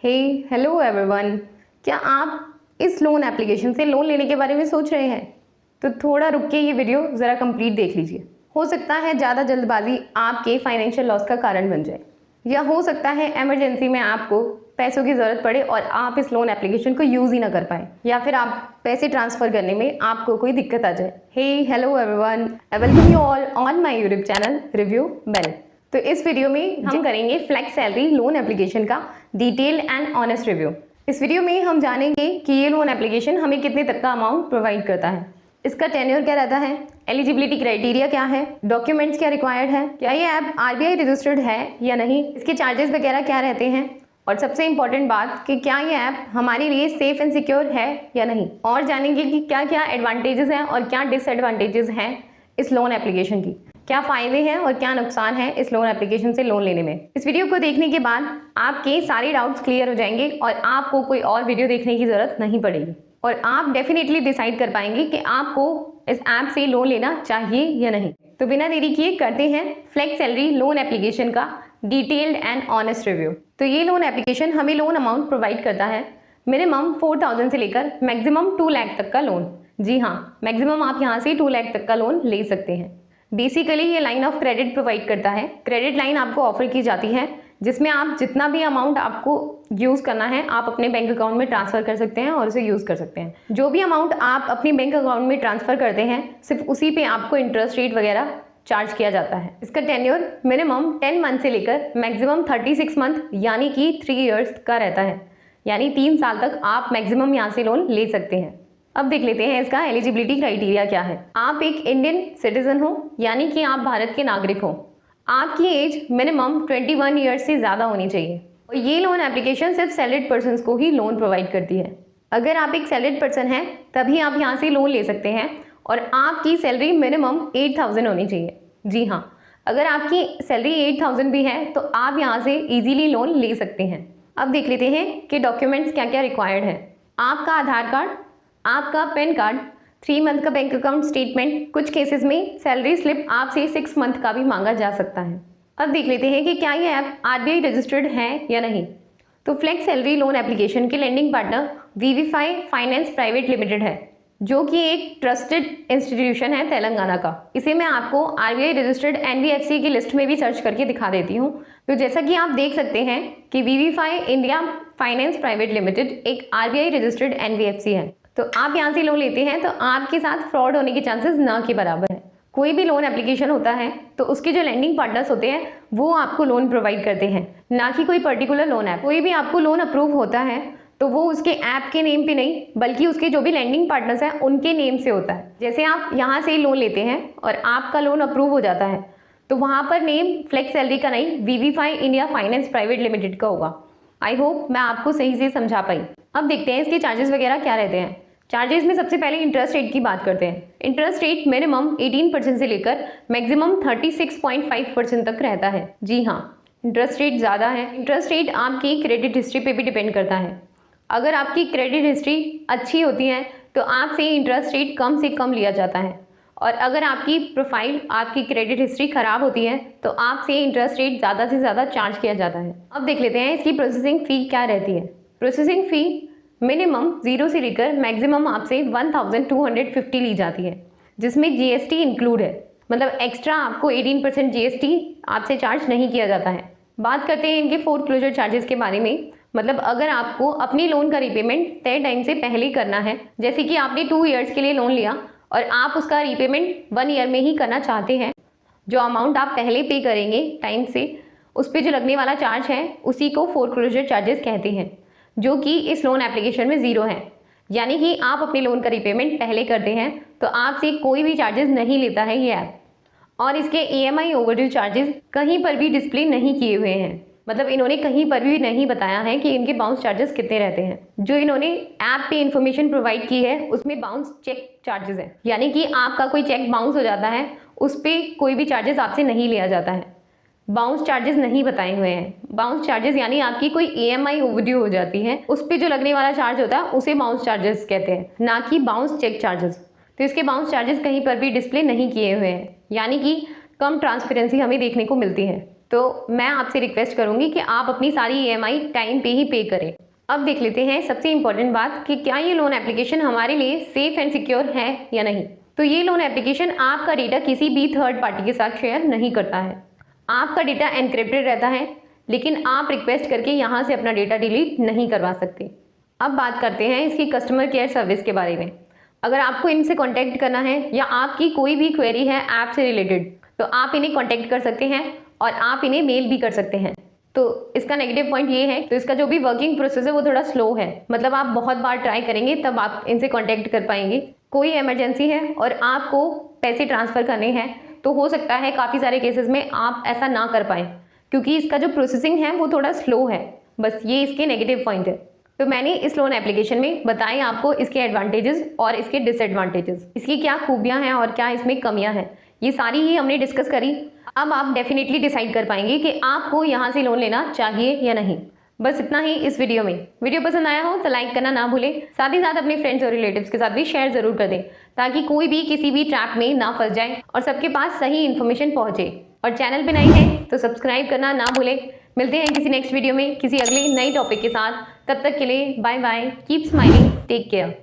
हे hello everyone. क्या आप इस लोन एप्लीकेशन से लोन लेने के बारे में सोच रहे हैं? तो थोड़ा रुक के ये वीडियो ज़रा कंप्लीट देख लीजिए। हो सकता है ज़्यादा जल्दबाजी आपके फाइनेंशियल लॉस का कारण बन जाए, या हो सकता है इमरजेंसी में आपको पैसों की ज़रूरत पड़े और आप इस लोन एप्लीकेशन को यूज़ ही ना कर पाएँ, या फिर आप पैसे ट्रांसफ़र करने में आपको कोई दिक्कत आ जाए। Hey hello everyone, I welcome you all on my YouTube channel review bell. तो इस वीडियो में हम करेंगे फ्लेक्स सैलरी लोन एप्लीकेशन का डिटेल एंड ऑनेस्ट रिव्यू। इस वीडियो में हम जानेंगे कि ये लोन एप्लीकेशन हमें कितने तक का अमाउंट प्रोवाइड करता है, इसका टेन्योर क्या रहता है, एलिजिबिलिटी क्राइटेरिया क्या है, डॉक्यूमेंट्स क्या रिक्वायर्ड है, क्या ये ऐप आरबीआई रजिस्टर्ड है या नहीं, इसके चार्जेस वगैरह क्या रहते हैं, और सबसे इंपॉर्टेंट बात कि क्या ये ऐप हमारे लिए सेफ एंड सिक्योर है या नहीं। और जानेंगे कि क्या क्या एडवांटेजेस हैं और क्या डिसएडवांटेजेस हैं इस लोन एप्लीकेशन की, क्या फायदे हैं और क्या नुकसान है इस लोन एप्लीकेशन से लोन लेने में। इस वीडियो को देखने के बाद आपके सारे डाउट्स क्लियर हो जाएंगे और आपको कोई और वीडियो देखने की जरूरत नहीं पड़ेगी, और आप डेफिनेटली डिसाइड कर पाएंगे कि आपको इस ऐप से लोन लेना चाहिए या नहीं। तो बिना देरी किए करते हैं फ्लेक्स सैलरी लोन एप्लीकेशन का डिटेल्ड एंड ऑनेस्ट रिव्यू। तो ये लोन एप्लीकेशन हमें लोन अमाउंट प्रोवाइड करता है मिनिमम 4,000 से लेकर मैक्सिमम 2 लाख तक का लोन। जी हाँ, मैक्सिमम आप यहाँ से 2 लाख तक का लोन ले सकते हैं। बेसिकली ये लाइन ऑफ क्रेडिट प्रोवाइड करता है। क्रेडिट लाइन आपको ऑफर की जाती है जिसमें आप जितना भी अमाउंट आपको यूज़ करना है आप अपने बैंक अकाउंट में ट्रांसफ़र कर सकते हैं और उसे यूज़ कर सकते हैं। जो भी अमाउंट आप अपने बैंक अकाउंट में ट्रांसफ़र करते हैं सिर्फ उसी पे आपको इंटरेस्ट रेट वगैरह चार्ज किया जाता है। इसका टेन्योर मिनिमम 10 मंथ से लेकर मैक्सिमम 36 मंथ यानी कि 3 ईयर्स का रहता है, यानी 3 साल तक आप मैक्सिमम यहाँ से लोन ले सकते हैं। अब देख लेते हैं इसका एलिजिबिलिटी क्राइटेरिया क्या है। आप एक इंडियन सिटीजन हो, यानी कि आप भारत के नागरिक हो। आपकी एज मिनिमम 21 ईयर्स से ज़्यादा होनी चाहिए। और ये लोन एप्लीकेशन सिर्फ सैलरीड पर्सनस को ही लोन प्रोवाइड करती है। अगर आप एक सैलरीड पर्सन हैं तभी आप यहाँ से लोन ले सकते हैं, और आपकी सैलरी मिनिमम 8,000 होनी चाहिए। जी हाँ, अगर आपकी सैलरी 8,000 भी है तो आप यहाँ से ईजीली लोन ले सकते हैं। अब देख लेते हैं कि डॉक्यूमेंट्स क्या क्या रिक्वायर्ड है। आपका आधार कार्ड, आपका पैन कार्ड, 3 मंथ का बैंक अकाउंट स्टेटमेंट, कुछ केसेस में सैलरी स्लिप आपसे 6 मंथ का भी मांगा जा सकता है। अब देख लेते हैं कि क्या ये ऐप आरबीआई रजिस्टर्ड है या नहीं। तो फ्लेक्स सैलरी लोन एप्लीकेशन के lending partner Vivifi Finance Private Limited है, जो कि एक ट्रस्टेड इंस्टीट्यूशन है तेलंगाना का। इसे मैं आपको आरबीआई रजिस्टर्ड एनबीएफसी की लिस्ट में भी सर्च करके दिखा देती हूँ। तो जैसा कि आप देख सकते हैं कि वीवीफाई इंडिया फाइनेंस प्राइवेट लिमिटेड एक आरबीआई रजिस्टर्ड एनबीएफसी है। तो आप यहाँ से लोन लेते हैं तो आपके साथ फ्रॉड होने के चांसेस ना के बराबर है। कोई भी लोन एप्लीकेशन होता है तो उसके जो लेंडिंग पार्टनर्स होते हैं वो आपको लोन प्रोवाइड करते हैं, ना कि कोई पर्टिकुलर लोन ऐप। कोई भी आपको लोन अप्रूव होता है तो वो उसके ऐप के नेम पे नहीं बल्कि उसके जो भी लेंडिंग पार्टनर्स हैं उनके नेम से होता है। जैसे आप यहाँ से लोन लेते हैं और आपका लोन अप्रूव हो जाता है तो वहाँ पर नेम फ्लेक्स सैलरी का नहीं वीवीफाई इंडिया फाइनेंस प्राइवेट लिमिटेड का होगा। आई होप मैं आपको सही से समझा पाई। अब देखते हैं इसके चार्जेस वगैरह क्या रहते हैं। चार्जेस में सबसे पहले इंटरेस्ट रेट की बात करते हैं। इंटरेस्ट रेट मिनिमम 18% से लेकर मैक्सिमम 36.5% तक रहता है। जी हाँ, इंटरेस्ट रेट ज़्यादा है। इंटरेस्ट रेट आपकी क्रेडिट हिस्ट्री पे भी डिपेंड करता है। अगर आपकी क्रेडिट हिस्ट्री अच्छी होती है तो आपसे इंटरेस्ट रेट कम से कम लिया जाता है, और अगर आपकी प्रोफाइल आपकी क्रेडिट हिस्ट्री ख़राब होती है तो आपसे इंटरेस्ट रेट ज़्यादा से ज़्यादा चार्ज किया जाता है। अब देख लेते हैं इसकी प्रोसेसिंग फ़ी क्या रहती है। प्रोसेसिंग फ़ी मिनिमम 0 से लेकर मैक्सिमम आपसे 1,250 ली जाती है, जिसमें जीएसटी इंक्लूड है। मतलब एक्स्ट्रा आपको 18% जीएसटी आपसे चार्ज नहीं किया जाता है। बात करते हैं इनके फोरक्लोजर चार्जेस के बारे में। मतलब अगर आपको अपनी लोन का रिपेमेंट तय टाइम से पहले ही करना है, जैसे कि आपने 2 ईयर्स के लिए लोन लिया और आप उसका रिपेमेंट 1 ईयर में ही करना चाहते हैं, जो अमाउंट आप पहले पे करेंगे टाइम से उस पर जो लगने वाला चार्ज है उसी को फोरक्लोजर चार्जेस कहते हैं, जो कि इस लोन एप्लीकेशन में 0 है। यानी कि आप अपने लोन का रिपेमेंट पहले करते हैं तो आपसे कोई भी चार्जेस नहीं लेता है ये ऐप। और इसके ईएमआई ओवरड्यू चार्जेस कहीं पर भी डिस्प्ले नहीं किए हुए हैं। मतलब इन्होंने कहीं पर भी नहीं बताया है कि इनके बाउंस चार्जेस कितने रहते हैं। जो इन्होंने ऐप पे इन्फॉर्मेशन प्रोवाइड की है उसमें बाउंस चेक चार्जेस है, यानी कि आपका कोई चेक बाउंस हो जाता है उस पर कोई भी चार्जेस आपसे नहीं लिया जाता है। बाउंस चार्जेस नहीं बताए हुए हैं। बाउंस चार्जेस यानी आपकी कोई ईएमआई ओवरड्यू हो जाती है उस पर जो लगने वाला चार्ज होता है उसे बाउंस चार्जेस कहते हैं, ना कि बाउंस चेक चार्जेस। तो इसके बाउंस चार्जेस कहीं पर भी डिस्प्ले नहीं किए हुए हैं, यानी कि कम ट्रांसपेरेंसी हमें देखने को मिलती है। तो मैं आपसे रिक्वेस्ट करूंगी कि आप अपनी सारी EMI टाइम पे ही पे करें। अब देख लेते हैं सबसे इम्पोर्टेंट बात कि क्या ये लोन एप्लीकेशन हमारे लिए सेफ एंड सिक्योर है या नहीं। तो ये लोन एप्लीकेशन आपका डेटा किसी भी थर्ड पार्टी के साथ शेयर नहीं करता है। आपका डेटा एनक्रिप्टेड रहता है, लेकिन आप रिक्वेस्ट करके यहाँ से अपना डेटा डिलीट नहीं करवा सकते। अब बात करते हैं इसकी कस्टमर केयर सर्विस के बारे में। अगर आपको इनसे कॉन्टैक्ट करना है या आपकी कोई भी क्वेरी है ऐप से रिलेटेड, तो आप इन्हें कॉन्टैक्ट कर सकते हैं और आप इन्हें मेल भी कर सकते हैं। तो इसका नेगेटिव पॉइंट ये है, तो इसका जो भी वर्किंग प्रोसेस है वो थोड़ा स्लो है, मतलब आप बहुत बार ट्राई करेंगे तब आप इनसे कॉन्टैक्ट कर पाएंगे। कोई इमरजेंसी है और आपको पैसे ट्रांसफ़र करने हैं, तो हो सकता है काफ़ी सारे केसेस में आप ऐसा ना कर पाएँ, क्योंकि इसका जो प्रोसेसिंग है वो थोड़ा स्लो है। बस ये इसके नेगेटिव पॉइंट है। तो मैंने इस लोन एप्लीकेशन में बताए आपको इसके एडवांटेजेस और इसके डिसएडवांटेजेस, इसकी क्या खूबियाँ हैं और क्या इसमें कमियाँ हैं, ये सारी ही हमने डिस्कस करी। अब आप डेफिनेटली डिसाइड कर पाएंगे कि आपको यहाँ से लोन लेना चाहिए या नहीं। बस इतना ही इस वीडियो में। वीडियो पसंद आया हो तो लाइक करना ना भूलें, साथ ही साथ अपने फ्रेंड्स और रिलेटिव्स के साथ भी शेयर ज़रूर कर दें, ताकि कोई भी किसी भी ट्रैप में ना फंस जाए और सबके पास सही इन्फॉर्मेशन पहुँचे। और चैनल पे नए हैं तो सब्सक्राइब करना ना भूलें। मिलते हैं किसी नेक्स्ट वीडियो में किसी अगले नई टॉपिक के साथ। तब तक के लिए bye bye, keep smiling, take care.